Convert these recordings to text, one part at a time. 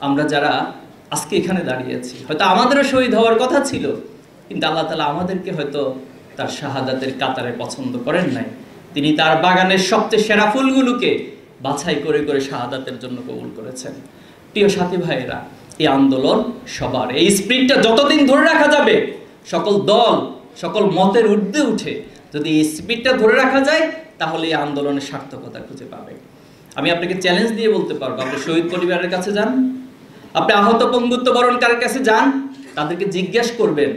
আমরা যারা আজকে এখানে দাঁড়িয়ে আছি, হয়তো আমাদেরও শহীদ হওয়ার কথা ছিল, কিন্তু আল্লাহ তাআলা আমাদেরকে হয়তো তার শাহাদাতের কাতারে পছন্দ করেন নাই। তিনি তার বাগানের সবচেয়ে সেরা ফুলগুলোকে বাছাই করে করে শাহাদাতের জন্য কবুল করেছেন। প্রিয় সাথী ভাইয়েরা, এই আন্দোলন সবার, এই স্পিরিটটা যতদিন ধরে রাখা যাবে, সকল দল সকল মতের ঊর্ধ্বে উঠে যদি এই স্পিরিটটা ধরে রাখা যায়, তাহলে এই আন্দোলনের সার্থকতা খুঁজে পাবে। আমি আপনাকে চ্যালেঞ্জ দিয়ে বলতে পারবো, আপনি শহীদ পরিবারের কাছে যান, আপনি আহত পঙ্গুত্ব বরণকারের কাছে যান, তাদেরকে জিজ্ঞেস করবেন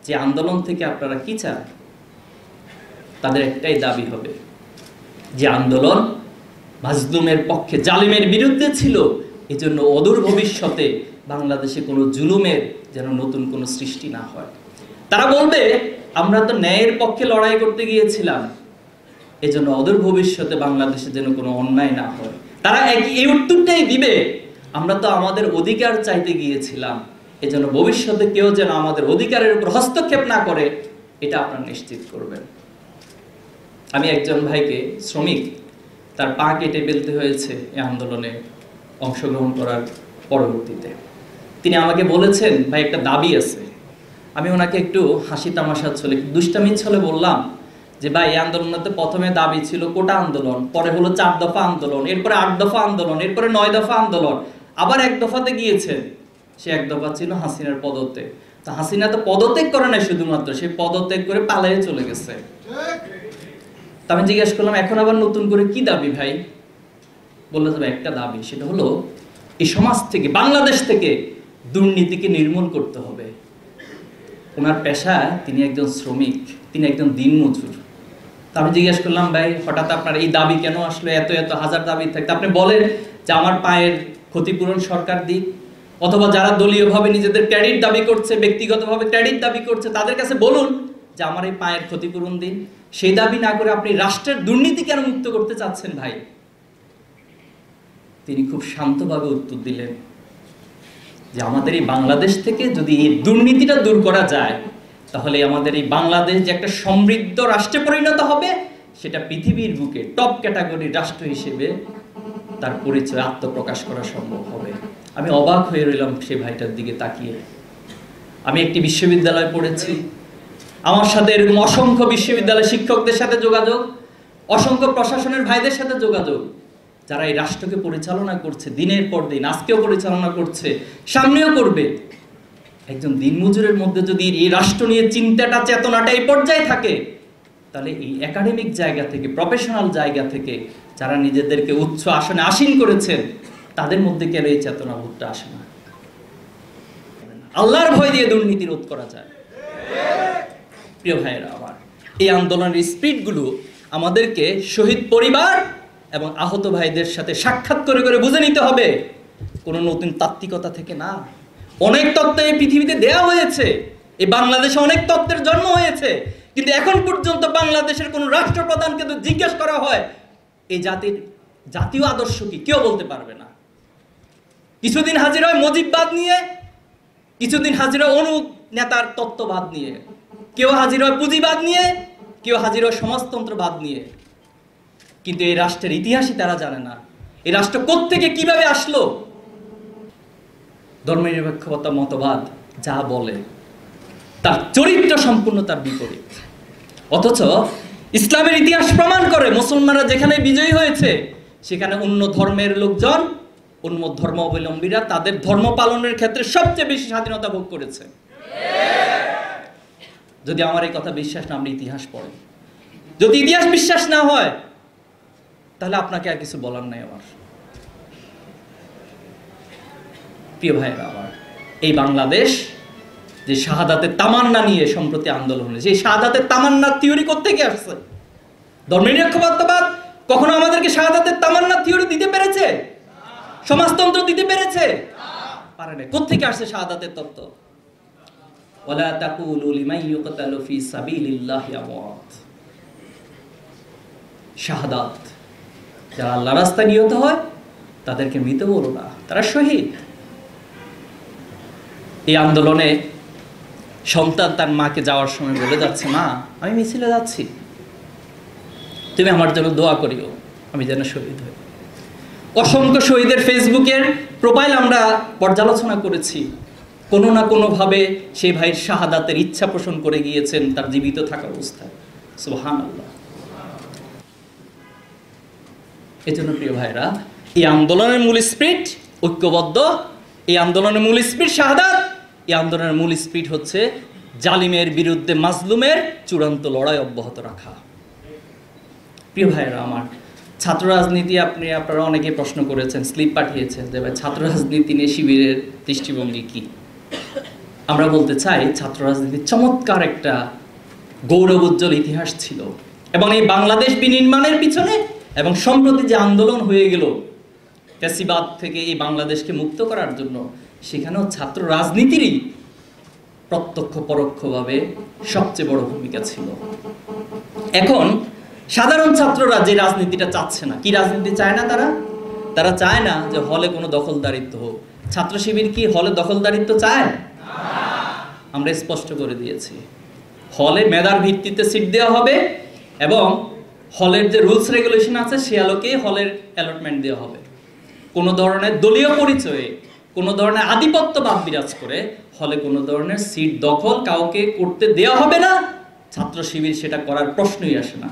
যে আন্দোলন থেকে আপনারা কি চান। তাদের একটাই দাবি হবে যে আন্দোলন মাজলুমের পক্ষে, জালিমের বিরুদ্ধে ছিল, এজন্য অদূর ভবিষ্যতে বাংলাদেশে কোনো জুলুমের যেন নতুন কোনো সৃষ্টি না হয়। তারা বলবে আমরা তো ন্যায়ের পক্ষে লড়াই করতে গিয়েছিলাম, এজন্য অদূর ভবিষ্যতে বাংলাদেশে যেন কোনো অন্যায় না হয়। তারা এই উত্তরটাই দিবে, আমরা তো আমাদের অধিকার চাইতে গিয়েছিলাম, এজন্য ভবিষ্যতে কেউ যেন আমাদের অধিকারের উপর হস্তক্ষেপ না করে, এটা আপনারা নিশ্চিত করবেন। আমি একজন ভাইকে, শ্রমিক, তার পা কেটে ফেলতে হয়েছে এই আন্দোলনে অংশগ্রহণ করার পরবর্তীতে। তিনি আমাকে বলেছেন ভাই একটা দাবি আছে। আমি ওনাকে একটু হাসি তামাশা ছলে, দুষ্টামি ছলে বললাম যে ভাই এই আন্দোলনতে প্রথমে দাবি ছিল কোটা আন্দোলন, পরে হলো 4 দফা আন্দোলন, এরপরে 8 দফা আন্দোলন, এরপরে 9 দফা আন্দোলন, আবার 1 দফাতে গিয়েছেন। সে 1 দফা ছিল হাসিনার পদত্যাগ। তা হাসিনা তো পদত্যাগ করে নাই শুধুমাত্র, সে পদত্যাগ করে পালিয়ে চলে গেছে। তা আমি জিজ্ঞেস করলাম এখন আবার নতুন করে কি দাবি ভাই? বললো যে একটা দাবি, সেটা হলো এই সমাজ থেকে, বাংলাদেশ থেকে দুর্নীতিকে নির্মূল করতে হবে। ওনার পেশা, তিনি একজন শ্রমিক, তিনি একজন দিনমজুর। তা আমি জিজ্ঞেস করলাম ভাই হঠাৎ আপনার এই দাবি কেন আসলো? এত এত হাজার দাবি থাকতে আপনি বলেন যে আমার পায়ের ক্ষতিপূরণ সরকার দিক, অথবা যারা দলীয়ভাবে নিজেদের ক্রেডিট দাবি করছে, ব্যক্তিগতভাবে ক্রেডিট দাবি করছে, তাদের কাছে বলুন যে আমার এই পায়ের ক্ষতিপূরণ দিন। সেই দাবি না করে আপনি রাষ্ট্রের দুর্নীতি কেন মুক্ত করতে চাচ্ছেন ভাই? তিনি খুব শান্তভাবে উত্তর দিলেন যে আমাদের এই বাংলাদেশ থেকে যদি এই দুর্নীতিটা দূর করা যায়, তাহলে আমাদের এই বাংলাদেশ যে একটা সমৃদ্ধ রাষ্ট্রে পরিণত হবে, সেটা পৃথিবীর বুকে টপ ক্যাটাগরির রাষ্ট্র হিসেবে তার পরিচয় আত্মপ্রকাশ করা সম্ভব হবে। আমি অবাক হয়ে রইলাম সে ভাইটার দিকে তাকিয়ে। আমি একটি বিশ্ববিদ্যালয়ে পড়েছি, আমার সাথে এরকম অসংখ্য বিশ্ববিদ্যালয়ের শিক্ষকদের সাথে যোগাযোগ, অসংখ্য প্রশাসনের ভাইদের সাথে যোগাযোগ, যারা এই রাষ্ট্রকে পরিচালনা করছে দিনের পর দিন, আজকেও পরিচালনা করছে, সামনেও করবে। একজন দিনমজুরের মধ্যে যদি এই রাষ্ট্র নিয়ে চিন্তাটা, চেতনাটা এই পর্যায়ে থাকে, তাহলে এই একাডেমিক জায়গা থেকে, প্রফেশনাল জায়গা থেকে যারা নিজেদেরকে উচ্চ আসনে আসীন করেছেন, তাদের মধ্যে কেন এই চেতনাবোধটা আসে না? আল্লাহর ভয় দিয়ে দুর্নীতি রোধ করা যায়। প্রিয় ভাইয়েরা আমার, এই আন্দোলনের স্পিরিটগুলো আমাদেরকে শহীদ পরিবার এবং আহত ভাইদের সাথে সাক্ষাৎ করে করে বুঝে নিতে হবে, কোনো নতুন তাত্ত্বিকতা থেকে না। অনেক তত্ত্ব এই পৃথিবীতে দেয়া হয়েছে, এই বাংলাদেশে অনেক তত্ত্বের জন্ম হয়েছে, কিন্তু এখন পর্যন্ত বাংলাদেশের কোনো রাষ্ট্রপ্রধানকে তো জিজ্ঞেস করা হয় এই জাতির জাতীয় আদর্শ কি, কেউ বলতে পারবে না। কিছুদিন হাজির হয় মুজিববাদ নিয়ে, কিছুদিন হাজির হয় অনু নেতার তত্ত্ববাদ নিয়ে, কেউ হাজির হয় পুঁজিবাদ নিয়ে, কেউ হাজির হয় সমাজতন্ত্রবাদ নিয়ে। কিন্তু এই রাষ্ট্রের ইতিহাসই তারা জানে না, এই রাষ্ট্র কোত্থেকে কিভাবে আসলো। ধর্মনিরপেক্ষতা মতবাদ যা বলে তার চরিত্র সম্পূর্ণ তার বিপরীত। অথচ ইসলামের ইতিহাস প্রমাণ করে মুসলমানরা যেখানে বিজয়ী হয়েছে, সেখানে অন্য ধর্মের লোকজন, অন্য ধর্মাবলম্বীরা তাদের ধর্ম পালনের ক্ষেত্রে সবচেয়ে বেশি স্বাধীনতা ভোগ করেছে। যদি আমার এই কথা বিশ্বাস না, আপনি ইতিহাস পড়েন। যদি ইতিহাস বিশ্বাস না হয়, তাহলে আপনাকে আর কিছু বলার নাই আমার। প্রিয় ভাইরা আমার, এই বাংলাদেশ যে শাহাদাতের তামান্না নিয়ে সম্প্রতি আন্দোলন হয়েছে, সেই শাহাদাতের তামান্নার থিওরি কোত্থেকে আসছে? ধর্মনিরপেক্ষতাবাদ কখনো আমাদেরকে শাহাদাতের তামান্নার থিওরি দিতে পেরেছে? সমাজতন্ত্র দিতে পেরেছে? পারে না। কোত্থেকে আসছে শাহাদাতের তত্ত্ব? ওয়ালা তাকুলু লিমান ইউকতালু ফি সাবিলিল্লাহি আমওয়াত। শাহাদাত, যারা আল্লাহর রাস্তায় নিহত হয় তাদেরকে মৃত বলো না, তারা শহীদ। এই আন্দোলনে সন্তান তার মাকে যাওয়ার সময় বলে যাচ্ছে, মা আমি মিছিলে যাচ্ছি, তুমি আমার জন্য দোয়া করিও, আমি যেন শহীদ হই। অসংখ্য শহীদের ফেসবুকের প্রোফাইল আমরা পর্যালোচনা করেছি, কোনো না কোনোভাবে সেই ভাইয়ের শাহাদাতের ইচ্ছা পোষণ করে গিয়েছেন তার জীবিত থাকা অবস্থায়। সুবহানাল্লাহ। এজন্য প্রিয় ভাইরা, এই আন্দোলনের মূল স্পিরিট ঐক্যবদ্ধ, এই আন্দোলনের মূল স্পিরিট শাহাদাত, এই আন্দোলনের মূল স্পিরিট হচ্ছে জালিমের বিরুদ্ধে মাজলুমের চূড়ান্ত লড়াই অব্যাহত রাখা। প্রিয় ভাইরা আমার, ছাত্র রাজনীতি আপনারা অনেকে প্রশ্ন করেছেন, স্লিপ পাঠিয়েছেন যে ভাই ছাত্র রাজনীতি নিয়ে শিবিরের দৃষ্টিভঙ্গি কি। আমরা বলতে চাই, ছাত্র রাজনীতির চমৎকার একটা গৌরব উজ্জ্বল ইতিহাস ছিল, এবং এই বাংলাদেশ বিনির্মাণের পিছনে এবং সম্প্রতি যে আন্দোলন হয়ে গেল ফ্যাসিবাদ থেকে এই বাংলাদেশকে মুক্ত করার জন্য, সেখানেও ছাত্র রাজনীতিরই প্রত্যক্ষ পরোক্ষভাবে সবচেয়ে বড় ভূমিকা ছিল। এখন সাধারণ ছাত্ররা যে রাজনীতিটা চাচ্ছে না, কি রাজনীতি চায় না তারা চায় না যে হলে কোনো দখলদারিত্ব হোক। ছাত্র শিবির কি হলে দখলদারিত্ব চায়? আমরা স্পষ্ট করে দিয়েছি, হলে মেধার ভিত্তিতে সিট দেওয়া হবে এবং হলের যে রুলস রেগুলেশন আছে সে আলোকে হলের অ্যালটমেন্ট দেওয়া হবে। কোনো ধরনের দলীয় পরিচয়ে, কোনো ধরনের আধিপত্যবাদ বিরাজ করে হলে কোনো ধরনের সিট দখল কাউকে করতে দেওয়া হবে না। ছাত্র শিবির সেটা করার প্রশ্নই আসে না।